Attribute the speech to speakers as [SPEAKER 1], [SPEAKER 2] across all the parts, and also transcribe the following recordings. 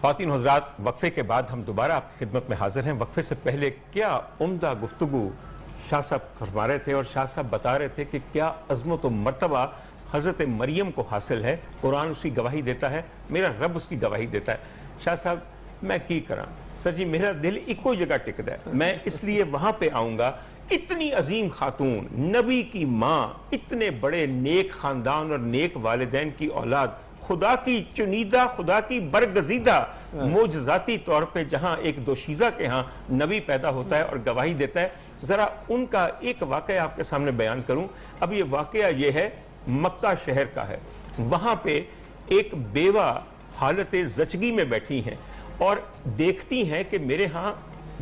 [SPEAKER 1] خواتین حضرات، وقفے کے بعد ہم دوبارہ آپ کی خدمت میں حاضر ہیں۔ وقفے سے پہلے کیا عمدہ گفتگو شاہ صاحب فرما رہے تھے، اور شاہ صاحب بتا رہے تھے کہ کیا عظمت و مرتبہ حضرت مریم کو حاصل ہے۔ قرآن اس کی گواہی دیتا ہے، میرا رب اس کی گواہی دیتا ہے۔ شاہ صاحب میں کی کراں سر جی، میرا دل ایکو جگہ ٹکدا ہے، میں اس لیے وہاں پہ آؤں گا۔ اتنی عظیم خاتون، نبی کی ماں، اتنے بڑے نیک خاندان اور نیک والدین کی اولاد، خدا کی چنیدہ، خدا کی برگزیدہ، معجزاتی طور پہ جہاں ایک دوشیزہ کے ہاں نبی پیدا ہوتا ہے اور گواہی دیتا ہے۔ ذرا ان کا ایک واقعہ آپ کے سامنے بیان کروں۔ اب یہ واقعہ یہ ہے، مکہ شہر کا ہے۔ وہاں پہ ایک بیوہ حالت زچگی میں بیٹھی ہیں اور دیکھتی ہیں کہ میرے ہاں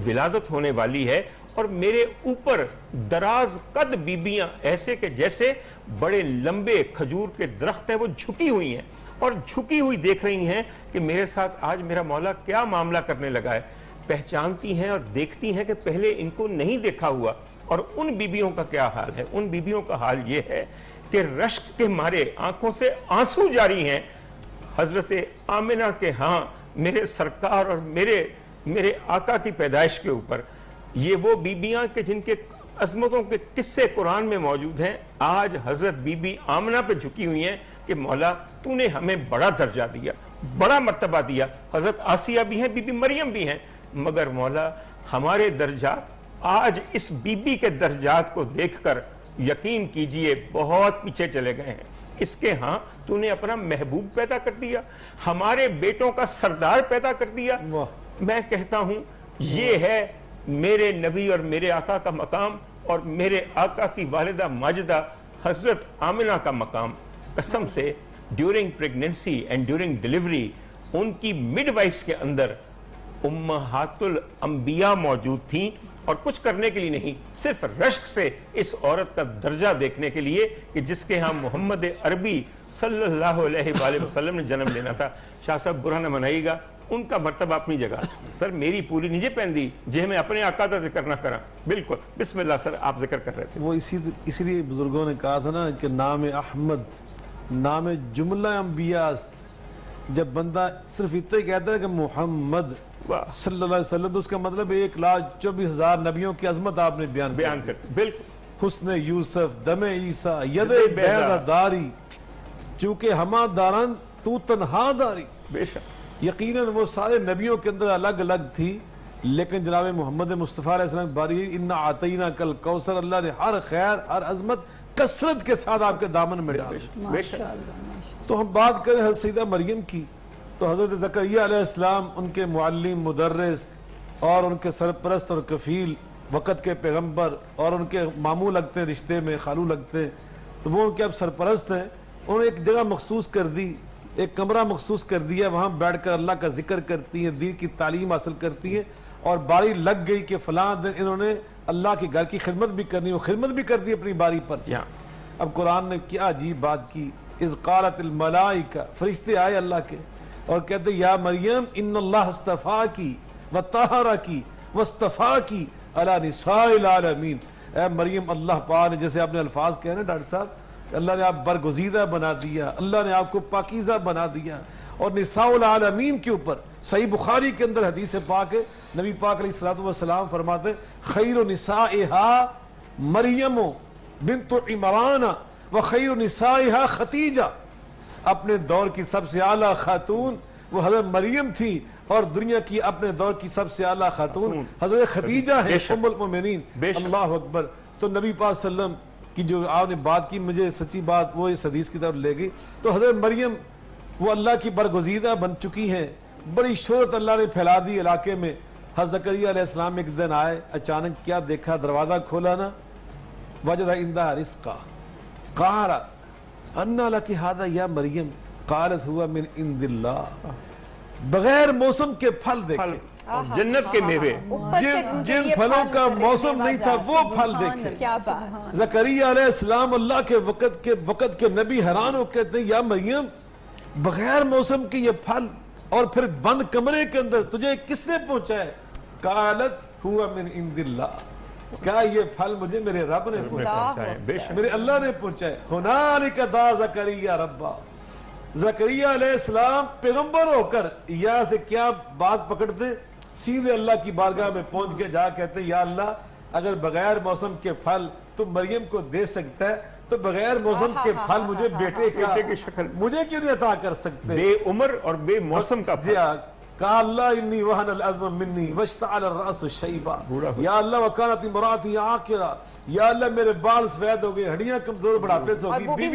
[SPEAKER 1] ولادت ہونے والی ہے، اور میرے اوپر دراز قد بیبیاں ایسے کہ جیسے بڑے لمبے کھجور کے درخت ہیں، وہ جھکی ہوئی ہیں اور جھکی ہوئی دیکھ رہی ہیں کہ میرے ساتھ آج میرا مولا کیا معاملہ کرنے لگا ہے۔ پہچانتی ہیں اور دیکھتی ہیں کہ پہلے ان کو نہیں دیکھا ہوا۔ اور ان بیبیوں کا کیا حال ہے؟ ان بیبیوں کا حال یہ ہے کہ رشک کے مارے آنکھوں سے آنسو جاری ہیں۔ حضرت آمنہ کے ہاں میرے سرکار اور میرے آقا کی پیدائش کے اوپر، یہ وہ بیبیاں کہ جن کے عظمتوں کے قصے قرآن میں موجود ہیں، آج حضرت بی بی آمنہ پہ جھکی ہوئی ہیں کہ مولا تو نے ہمیں بڑا درجہ دیا، بڑا مرتبہ دیا۔ حضرت آسیہ بھی ہیں، بی بی مریم بھی ہیں، مگر مولا ہمارے درجات آج اس بی بی کے درجات کو دیکھ کر یقین کیجئے بہت پیچھے چلے گئے ہیں۔ اس کے ہاں تو نے اپنا محبوب پیدا کر دیا، ہمارے بیٹوں کا سردار پیدا کر دیا۔ میں کہتا ہوں یہ ہے میرے نبی اور میرے آقا کا مقام، اور میرے آقا کی والدہ ماجدہ حضرت آمنہ کا مقام۔ قسم سے during pregnancy and during delivery ان کی مڈ وائفز کے اندر امہات الانبیاء موجود تھیں، اور کچھ کرنے کے لیے نہیں، صرف رشک سے اس عورت کا درجہ دیکھنے کے لیے کہ جس کے ہاں محمد عربی صلی اللہ علیہ وآلہ وسلم نے جنم لینا تھا۔ شاہ صاحب برا نہ منائیے گا، ان کا مرتبہ اپنی جگہ۔ سر میری پوری نیجے پہن دی جے میں اپنے آقا کا ذکر نہ کرا۔ بالکل، بسم اللہ سر، آپ ذکر کر رہے تھے۔
[SPEAKER 2] وہ اسی لیے بزرگوں نے کہا تھا نا کہ نام احمد نام جملہ انبیاء است۔ جب بندہ صرف اتنے کہتا ہے کہ محمد صلی اللہ علیہ وسلم، تو اس کا مطلب 1,24,000 نبیوں کی عظمت آپ نے بیان کر۔
[SPEAKER 1] بالکل،
[SPEAKER 2] حسن یوسف، دم عیسیٰ، ید بیضہ داری، چونکہ ہما داران تو تنہا داری۔
[SPEAKER 1] بے شک،
[SPEAKER 2] یقیناً وہ سارے نبیوں کے اندر الگ الگ تھی، لیکن جناب محمد مصطفیٰ علیہ السلام باری انا آتینا کل کوثر، اللہ نے ہر خیر ہر عظمت کثرت کے ساتھ آپ کے دامن میں ڈال۔ تو ہم بات کریں حضرت سیدہ مریم کی، تو حضرت زکریا علیہ السلام ان کے معلم، مدرس اور ان کے سرپرست اور کفیل، وقت کے پیغمبر، اور ان کے ماموں لگتے ہیں، رشتے میں خالو لگتے ہیں، تو وہ ان کے اب سرپرست ہیں۔ انہوں نے ایک جگہ مخصوص کر دی، ایک کمرہ مخصوص کر دیا، وہاں بیٹھ کر اللہ کا ذکر کرتی ہیں، دین کی تعلیم حاصل کرتی ہیں، اور باری لگ گئی کہ فلاں دن انہوں نے اللہ کے گھر کی خدمت بھی کرنی، وہ خدمت بھی کر دی اپنی باری پر۔ اب قرآن نے کیا عجیب بات کی، اذ قالت الملائکہ، فرشتے آئے اللہ کے اور کہتے یا مریم ان اللہ اصطفاکی وطہرکی واصطفاکی علی نساء العالمین۔ اے مریم، اللہ پاک نے، جیسے آپ نے الفاظ کہے نا ڈاکٹر صاحب، اللہ نے آپ برگزیدہ بنا دیا، اللہ نے آپ کو پاکیزہ بنا دیا، اور نساء العالمین کے اوپر صحیح بخاری کے اندر حدیث پاک ہے، نبی پاک علیہ الصلوۃ والسلام فرماتے خیر نسائہا مریم بنت عمران وخیر نسائہا ختیجہ۔ اپنے دور کی سب سے اعلیٰ خاتون وہ حضرت مریم تھی، اور دنیا کی اپنے دور کی سب سے اعلیٰ خاتون حضرت خدیجہ ہے، ام المؤمنین۔ اللہ اکبر۔ تو نبی پاک صلی اللہ علیہ وسلم کی جو آپ نے بات کی، مجھے سچی بات وہ اس حدیث کی طرف لے گئی۔ تو حضرت مریم وہ اللہ کی برگزیدہ بن چکی ہیں، بڑی شہرت اللہ نے پھیلا دی علاقے میں۔ حضرت زکریا علیہ السلام ایک دن آئے، اچانک کیا دیکھا، دروازہ کھولا نا، وجد عندها رزقا قال انا لك هذا یا مریم قالت هو من عند اللہ۔ بغیر موسم کے پھل دیکھے،
[SPEAKER 1] جنت کے میوے،
[SPEAKER 2] جن پھلوں کا موسم نہیں تھا وہ پھل دیکھے۔ زکریا علیہ السلام اللہ کے وقت کے نبی حیران ہو کہتے ہیں یا مریم، بغیر موسم کے یہ پھل، اور پھر بند کمرے کے اندر، تجھے کس نے پہنچایا؟ قالت هو من عند اللہ، کہا یہ پھل مجھے میرے رب نے پہنچایا، میرے اللہ نے پہنچایا۔ ہنالک دعا زکریا ربا، زکریا علیہ السلام پیغمبر ہو کر یا سے کیا بات پکڑتے، سیدھے اللہ کی بارگاہ میں پہنچ کے جا کہتے یا اللہ اگر بغیر موسم کے پھل تو مریم کو دے سکتا ہے تو بغیر موسم کے پھل مجھے بیٹے کا
[SPEAKER 1] کی شکل
[SPEAKER 2] مجھے کیوں نہیں عطا کر سکتے؟
[SPEAKER 1] بے عمر اور بے موسم کا
[SPEAKER 2] جی ہاں، قال اللہ انی وہن العظم منی واشتعل الرأس شیبا، یا اللہ وکانت امراتی عاقرہ، یا اللہ میرے بال سفید ہو گئے، ہڈیاں کمزور بڑھاپے سے ہو گئی،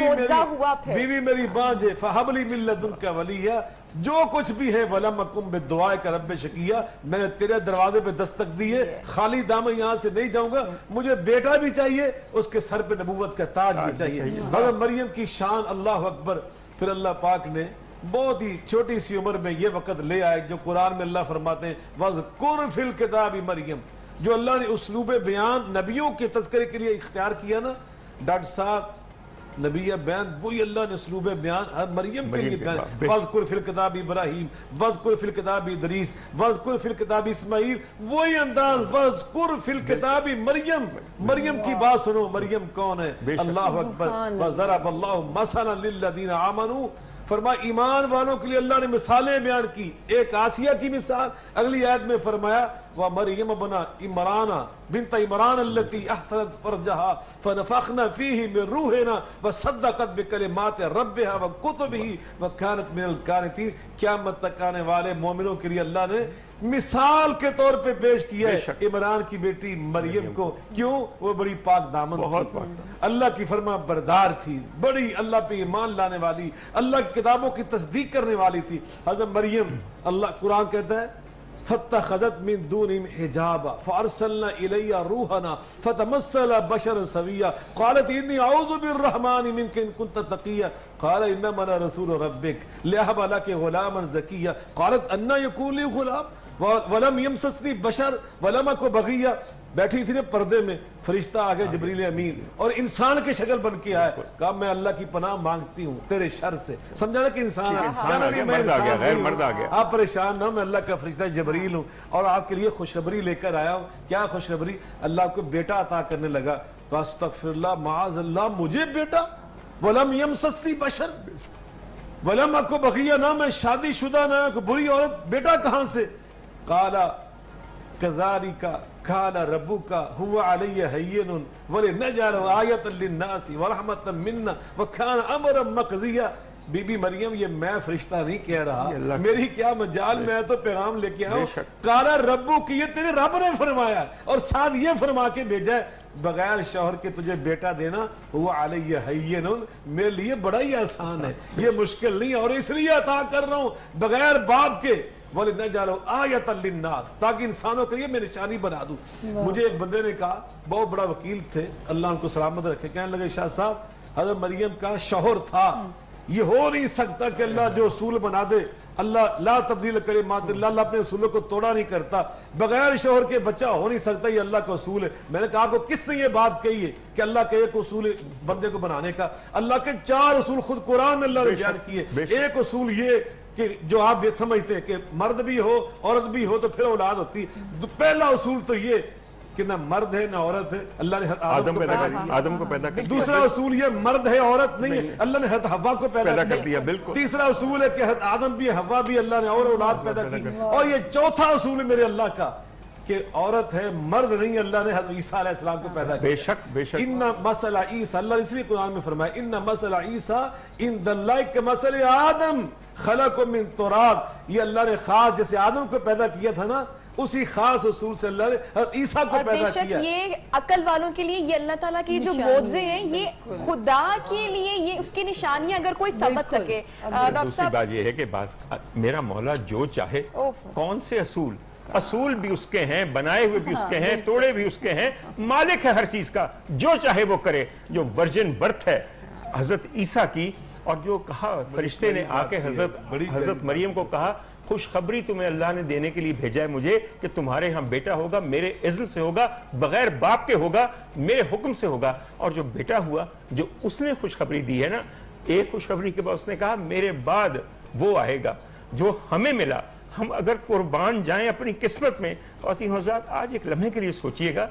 [SPEAKER 2] بیوی میری بانجھ ہے، فہب لی من لدنک ولیہ، جو کچھ بھی ہے ولم اکن بدعائک رب شقیہ، میں نے تیرے دروازے پہ دستک دی ہے، خالی دامن یہاں سے نہیں جاؤں گا، مجھے بیٹا بھی چاہیے، اس کے سر پہ نبوت کا تاج بھی چاہیے۔ حضرت مریم کی شان اللہ اکبر۔ پھر اللہ پاک نے بہت ہی چھوٹی سی عمر میں یہ وقت لے آئے جو قرآن میں اللہ فرماتے ہیں وَذْكُرْ فِي الْكِتَابِ مریم، جو اللہ نے اسلوب بیان نبیوں کے تذکرے کے لیے اختیار کیا نا، ڈاکٹر صاحب نبی بیان وہی اللہ نے اسلوب بیان مریم کے لیے بیان، وَذْكُرْ فِي الْكِتَابِ ابراہیم، وَذْكُرْ فِي الْكِتَابِ ادریس، وَذْكُرْ فِي الْكِتَابِ اسماعیل، وہی انداز وَذْكُرْ فِي الْكِتَابِ مریم۔ مریم کی بات سنو، مریم کون ہے؟ اللہ اکبر۔ وَضَرَبَ اللَّهُ مَثَلًا لِلَّذِينَ آمَنُوا، فرمایا ایمان والوں کے لیے اللہ نے مثالیں بیان کی، ایک آسیہ کی مثال، اگلی آیت میں فرمایا وَمَرْيَمَ ابْنَتَ عِمْرَانَ بِنْتَ عِمْرَانَ الَّتِي أَحْصَنَتْ فَرْجَهَا فَنَفَخْنَا فِيهِ مِنْ رُوحِنَا وَصَدَّقَتْ بِكَلِمَاتِ رَبِّهَا وَكُتُبِهِ وَكَانَتْ مِنَ الْقَانِتِينَ۔ قیامت تک آنے والے مومنوں کے لیے اللہ نے مثال کے طور پہ پیش کیا ہے عمران کی بیٹی مریم کو، کیوں؟ وہ بڑی پاک دامن تھی، اللہ کی فرما بردار تھی، بڑی اللہ پہ ایمان لانے والی، اللہ کی کتابوں کی تصدیق کرنے والی تھی حضرت مریم۔ اللہ قرآن کہتا ہے فَاتَّخَذَتْ مِن دُونِهِمْ حِجَابًا فَأَرْسَلْنَا إِلَيْهَا رُوحَنَا فَتَمَثَّلَ بَشَرًا سَوِيًّا قَالَتْ إِنِّي أَعُوذُ بِالرَّحْمَنِ مِنكَ إِن كُنتَ تَقِيًّا قَالَ إِنَّمَا أَنَا رَسُولُ رَبِّكَ لِأَهَبَ لَكَ غُلَامًا زَكِيًّا قَالَتْ أَنَّىٰ يَكُونُ لِي غُلَامٌ وَلَمْ يَمْسَسْنِي بَشَرٌ وَلَمْ أَكُ بَغِيًّا۔ بیٹھی تھی نا پردے میں، فرشتہ آگے جبریل امین اور انسان کے شکل بن کے آیا، کہا میں اللہ کی پناہ مانگتی ہوں تیرے شر سے۔ سمجھا نا کہ انسان ہے، آپ پریشان نہ ہو، میں اللہ کا فرشتہ جبریل ہوں اور آپ کے لیے خوشخبری لے کر آیا ہوں۔ کیا خوشخبری؟ اللہ آپ کو بیٹا عطا کرنے لگا۔ کہا استغفر اللہ، معاذ اللہ، مجھے بیٹا؟ وَلَمْ يَمْسَسْنِي بَشَرٌ وَلَمْ أَكُ بَغِيًّا، نہ میں شادی شدہ نہ کوئی بری عورت، بیٹا کہاں سے؟ قَالَ كَذَلِكَ قَالَ رَبُّكَ هُوَ عَلَيَّ هَيِّنٌ وَلِنَجْعَلَهُ آيَةً لِلنَّاسِ وَرَحْمَةً مِنَّا وَكَانَ أَمْرًا مَقْضِيًّا۔ بی بی مریم یہ میں فرشتہ نہیں کہہ رہا، میری کیا مجال، میں تو پیغام لے کے آیا ہوں۔ قَالَ رَبُّكَ، یہ تیرے رب نے فرمایا اور ساتھ یہ فرما کے بھیجا ہے بغیر شوہر کے تجھے بیٹا دینا هُوَ عَلَيَّ هَيِّنٌ، میرے لیے بڑا ہی آسان ہے، یہ مشکل نہیں ہے، اور اس لیے عطا کر رہا ہوں بغیر باپ کے، وَلِنَجْعَلَهُ آيَةً لِلنَّاسِ، تاکہ انسانوں کے لیے میں نشانی بنا دوں۔ مجھے ایک بندے نے کہا، بہت بڑا وکیل تھے، اللہ ان کو سلامت رکھے، کہنے لگے شاہ صاحب حضرت مریم کا شوہر تھا، یہ ہو نہیں سکتا کہ اللہ جو اصول بنا دے، اللہ لا تبدیل کلمات اللہ، اللہ اپنے اصولوں کو توڑا نہیں کرتا، بغیر شوہر کے بچہ ہو نہیں سکتا، یہ اللہ کا اصول ہے۔ میں نے کہا آپ کو کس نے یہ بات کہی ہے کہ اللہ کا ایک اصول بندے کو بنانے کا؟ اللہ کے 4 اصول خود قرآن میں اللہ نے بیان کیے۔ ایک اصول یہ کہ جو آپ یہ سمجھتے ہیں کہ مرد بھی ہو عورت بھی ہو تو پھر اولاد ہوتی ہے، پہلا اصول تو یہ کہ نہ مرد ہے نہ عورت ہے، اللہ نے آدم کو پیدا کیا۔ دوسرا اصول یہ مرد ہے عورت نہیں ہے، اللہ نے حضرت حوا کو پیدا کر دیا۔ تیسرا اصول ہے کہ حضرت آدم بھی حوا بھی اللہ نے اور اولاد پیدا کی، اور یہ چوتھا اصول ہے میرے اللہ کا کہ عورت ہے مرد نہیں، اللہ نے حضرت عیسیٰ علیہ السلام کو پیدا کیا۔ بے شک ان مثل عیسیٰ، اللہ نے اس لیے قرآن میں فرمایا ان مثل عیسیٰ عند اللہ کمثل آدم خلق من تراب، یہ اللہ نے خاص جیسے آدم کو پیدا کیا تھا نا، اسی خاص اصول سے اللہ نے حضرت عیسیٰ کو پیدا کیا۔
[SPEAKER 3] یہ عقل والوں کے لیے یہ اللہ تعالیٰ کی جو معجزے ہیں، یہ خدا کے لیے یہ اس کی نشانیاں اگر کوئی سمجھ سکے۔
[SPEAKER 1] دوسری بات یہ ہے کہ میرا مولا جو چاہے، کون سے اصول بھی اس کے ہیں، بنائے ہوئے بھی اس کے ہیں، توڑے بھی اس کے ہیں، مالک ہے ہر چیز کا، جو چاہے وہ کرے۔ جو ورجن برتھ ہے حضرت عیسیٰ کی، اور جو کہا فرشتے نے آ کے حضرت مریم کو کہا خوشخبری تمہیں اللہ نے دینے کے لیے بھیجا ہے مجھے کہ تمہارے ہاں بیٹا ہوگا، میرے اذن سے ہوگا، بغیر باپ کے ہوگا، میرے حکم سے ہوگا۔ اور جو بیٹا ہوا، جو اس نے خوشخبری دی ہے نا، ایک خوشخبری کے بعد اس نے کہا میرے بعد وہ آئے گا جو ہمیں ملا، ہم اگر قربان جائیں اپنی قسمت میں۔ خواتین حضرات، آج ایک لمحے کے لیے سوچئے گا،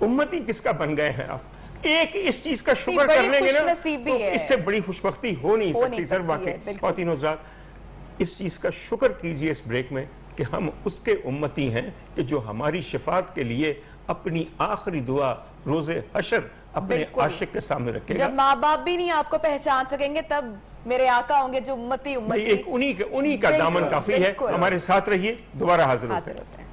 [SPEAKER 1] امتی کس کا بن گئے ہیں آپ؟ ایک اس چیز کا شکر
[SPEAKER 3] بڑی
[SPEAKER 1] کر لیں گے نا
[SPEAKER 3] خوشنصیبی
[SPEAKER 1] تو
[SPEAKER 3] ہے۔
[SPEAKER 1] اس سے بڑی خوشبختی ہو نہیں سکتی سر
[SPEAKER 3] سکتی
[SPEAKER 1] واقعی
[SPEAKER 3] ہے، بالکل۔
[SPEAKER 1] خواتین و حضرات اس چیز کا شکر کیجئے اس بریک میں کہ ہم اس کے امتی ہیں کہ جو ہماری شفاعت کے لیے اپنی آخری دعا روز حشر اپنے
[SPEAKER 3] بالکل۔
[SPEAKER 1] عاشق کے سامنے رکھے گا۔
[SPEAKER 3] جب ماں باپ بھی نہیں آپ کو پہچان سکیں گے تب میرے آقا ہوں گے جو امتی
[SPEAKER 1] ایک انہی کا دامن
[SPEAKER 3] بالکل،
[SPEAKER 1] کافی ہے۔
[SPEAKER 3] بالکل۔
[SPEAKER 1] ہمارے ساتھ رہیے، دوبارہ حاضر ہوتے ہیں۔
[SPEAKER 3] ہوتے ہیں۔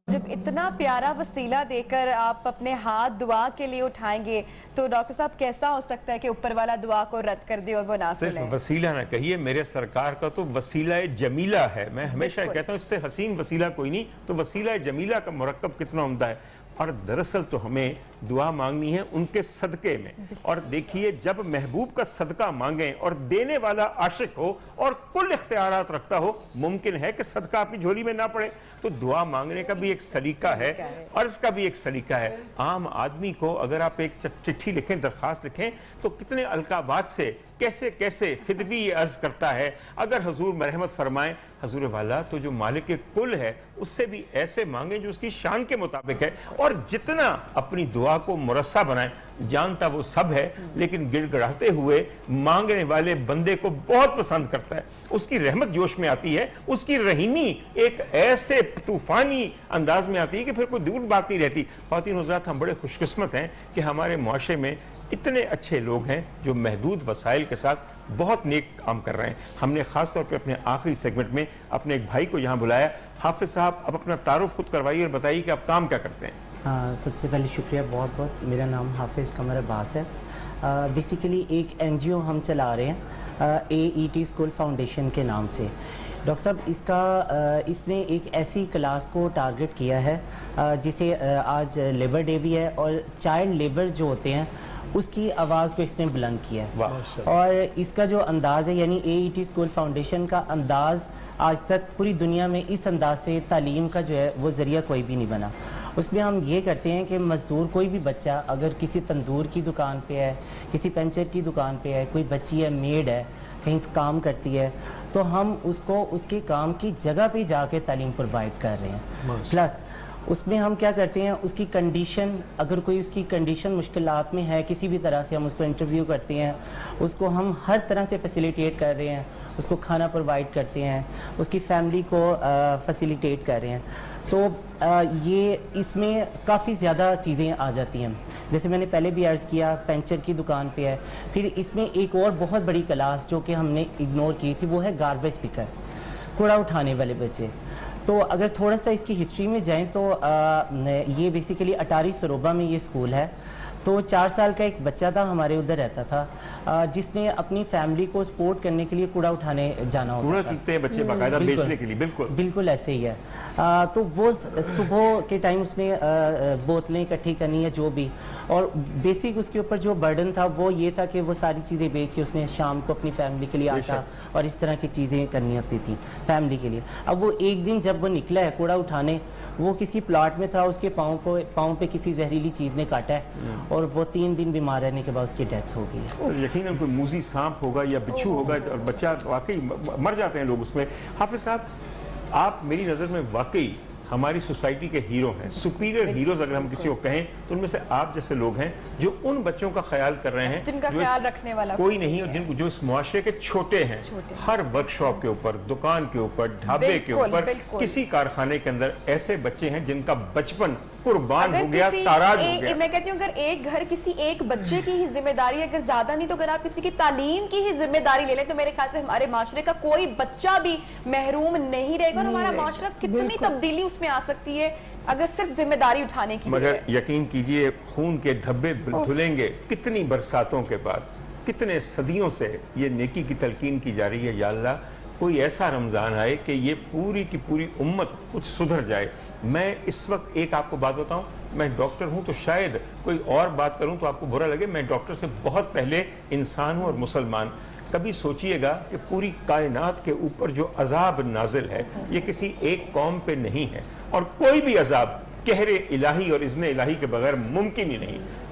[SPEAKER 3] جب اتنا پیارا وسیلہ دے کر آپ اپنے ہاتھ دعا کے لیے اٹھائیں گے تو ڈاکٹر صاحب کیسا ہو سکتا ہے کہ اوپر والا دعا کو رد کر دے اور وہ نہ سنے؟
[SPEAKER 1] صرف وسیلہ نہ کہیے، میرے سرکار کا تو وسیلہ جمیلہ ہے۔ میں ہمیشہ
[SPEAKER 3] بالکل۔
[SPEAKER 1] کہتا ہوں اس سے حسین وسیلہ کوئی نہیں، تو وسیلہ جمیلہ کا مرکب کتنا عمدہ ہے۔ اور دراصل تو ہمیں دعا مانگنی ہے ان کے صدقے میں۔ اور دیکھیے جب محبوب کا صدقہ مانگیں اور دینے والا عاشق ہو اور کل اختیارات رکھتا ہو، ممکن ہے کہ صدقہ اپنی جھولی میں نہ پڑے۔ تو دعا مانگنے کا بھی ایک سلیقہ ہے، عرض کا بھی ایک سلیقہ ہے۔ عام آدمی کو اگر آپ ایک چٹھی لکھیں، درخواست لکھیں، تو کتنے القابات سے کیسے کیسے فدوی عرض کرتا ہے۔ اگر حضور مرحمت فرمائیں، حضور والا تو جو مالک کل ہے اس سے بھی ایسے مانگیں جو اس کی شان کے مطابق ہے، اور جتنا اپنی دعا کو مرصع بنائیں۔ جانتا وہ سب ہے لیکن گڑ گڑاتے ہوئے مانگنے والے بندے کو بہت پسند کرتا ہے، اس کی رحمت جوش میں آتی ہے، اس کی رحیمی ایک ایسے طوفانی انداز میں آتی ہے کہ پھر کوئی دور بات نہیں رہتی۔ خواتین حضرات، ہم بڑے خوش قسمت ہیں کہ ہمارے معاشرے میں اتنے اچھے لوگ ہیں جو محدود وسائل کے ساتھ بہت نیک کام کر رہے ہیں۔ ہم نے خاص طور پہ اپنے آخری سیگمنٹ میں اپنے ایک بھائی کو یہاں بلایا۔ حافظ صاحب، اب اپنا تعارف خود کروائیے اور بتائیے کہ آپ کام کیا کرتے ہیں۔
[SPEAKER 4] سب سے پہلے شکریہ بہت بہت۔ میرا نام حافظ قمر عباس ہے۔ بیسیکلی ایک این جی او ہم چلا رہے ہیں اے ای ٹی اسکول فاؤنڈیشن کے نام سے۔ ڈاکٹر صاحب اس نے ایک ایسی کلاس کو ٹارگٹ کیا ہے جسے آج لیبر ڈے بھی ہے، اور چائلڈ لیبر جو ہوتے ہیں اس کی آواز کو اس نے بلند کیا ہے۔ اور اس کا جو انداز ہے، یعنی اے ای ٹی اسکول فاؤنڈیشن کا انداز آج تک پوری دنیا میں اس انداز سے تعلیم کا جو ہے وہ ذریعہ کوئی بھی نہیں بنا۔ اس میں ہم یہ کرتے ہیں کہ مزدور کوئی بھی بچہ اگر کسی تندور کی دکان پہ ہے، کسی پنچر کی دکان پہ ہے، کوئی بچی ہے میڈ ہے، کہیں کام کرتی ہے، تو ہم اس کو اس کے کام کی جگہ پہ جا کے تعلیم پرووائڈ کر رہے ہیں۔ پلس اس میں ہم کیا کرتے ہیں، اس کی کنڈیشن، اگر کوئی اس کی کنڈیشن مشکلات میں ہے کسی بھی طرح سے، ہم اس کو انٹرویو کرتے ہیں، اس کو ہم ہر طرح سے فیسیلیٹیٹ کر رہے ہیں، اس کو کھانا پرووائڈ کرتے ہیں، اس کی فیملی کو فیسیلیٹیٹ کر رہے ہیں۔ تو یہ اس میں کافی زیادہ چیزیں آ جاتی ہیں، جیسے میں نے پہلے بھی عرض کیا پینچر کی دکان پہ ہے۔ پھر اس میں ایک اور بہت بڑی کلاس جو کہ ہم نے اگنور کی تھی، وہ ہے گاربیج پکر، کوڑا اٹھانے والے بچے۔ تو اگر تھوڑا سا اس کی ہسٹری میں جائیں تو یہ بیسیکلی اٹاری سروبا میں یہ اسکول ہے۔ تو 4 سال کا ایک بچہ تھا، ہمارے ادھر رہتا تھا، جس نے اپنی فیملی کو سپورٹ کرنے کے لیے کوڑا اٹھانے جانا ہوتا تھا۔
[SPEAKER 1] چلتے ہیں بچے باقاعدہ بیچنے کے لیے، بالکل
[SPEAKER 4] بالکل ایسے ہی ہے۔ تو وہ صبح کے ٹائم اس نے بوتلیں اکٹھی کرنی ہے جو بھی، اور بیسک اس کے اوپر جو برڈن تھا وہ یہ تھا کہ وہ ساری چیزیں بیچ کے اس نے شام کو اپنی فیملی کے لیے آٹا اور اس طرح کی چیزیں کرنی ہوتی تھیں فیملی کے لیے۔ اب وہ ایک دن جب وہ نکلا ہے کوڑا اٹھانے، وہ کسی پلاٹ میں تھا، اس کے پاؤں پہ کسی زہریلی چیز نے کاٹا ہے، اور وہ 3 دن بیمار رہنے کے بعد اس کی ڈیتھ ہو گئی ہے۔
[SPEAKER 1] یقیناً کوئی موذی سانپ ہوگا یا بچھو ہوگا، اور بچہ واقعی مر جاتے ہیں لوگ اس میں۔ حافظ صاحب، آپ میری نظر میں واقعی ہماری سوسائٹی کے ہیرو ہیں، سپیریئر ہیروز اگر ہم کسی کو کہیں تو ان میں سے آپ جیسے لوگ ہیں جو ان بچوں کا خیال کر رہے ہیں
[SPEAKER 3] جن کا خیال رکھنے والا
[SPEAKER 1] کوئی نہیں، اور جو اس معاشرے کے چھوٹے ہیں، ہر ورک شاپ کے اوپر، دکان کے اوپر، ڈھابے کے اوپر، کسی کارخانے کے اندر ایسے بچے ہیں جن کا بچپن قربان ہو گیا، تاراج ہو گیا۔
[SPEAKER 3] میں کہتی ہوں اگر ایک گھر کسی ایک بچے کی ہی ذمہ داری ہے، اگر زیادہ نہیں تو اگر آپ کسی کی تعلیم کی ہی ذمہ داری لے لیں تو میرے خیال سے ہمارے معاشرے کا کوئی بچہ بھی محروم نہیں رہے گا، اور ہمارا معاشرہ کتنی تبدیلی اس میں آ سکتی ہے اگر صرف ذمہ داری اٹھانے کی۔
[SPEAKER 1] مگر یقین کیجئے خون کے دھبے دھلیں گے کتنی برساتوں کے بعد، کتنے صدیوں سے یہ نیکی کی تلقین کی جا رہی ہے۔ یا اللہ کوئی ایسا رمضان آئے کہ یہ پوری کی پوری امت کچھ سدھر جائے۔ میں اس وقت ایک آپ کو بات بتاؤں، میں ڈاکٹر ہوں تو شاید کوئی اور بات کروں تو آپ کو برا لگے، میں ڈاکٹر سے بہت پہلے انسان ہوں اور مسلمان۔ کبھی سوچئے گا کہ پوری کائنات کے اوپر جو عذاب نازل ہے یہ کسی ایک قوم پہ نہیں ہے، اور کوئی بھی عذاب قہر الہی اور اذن الہی کے بغیر ممکن ہی نہیں۔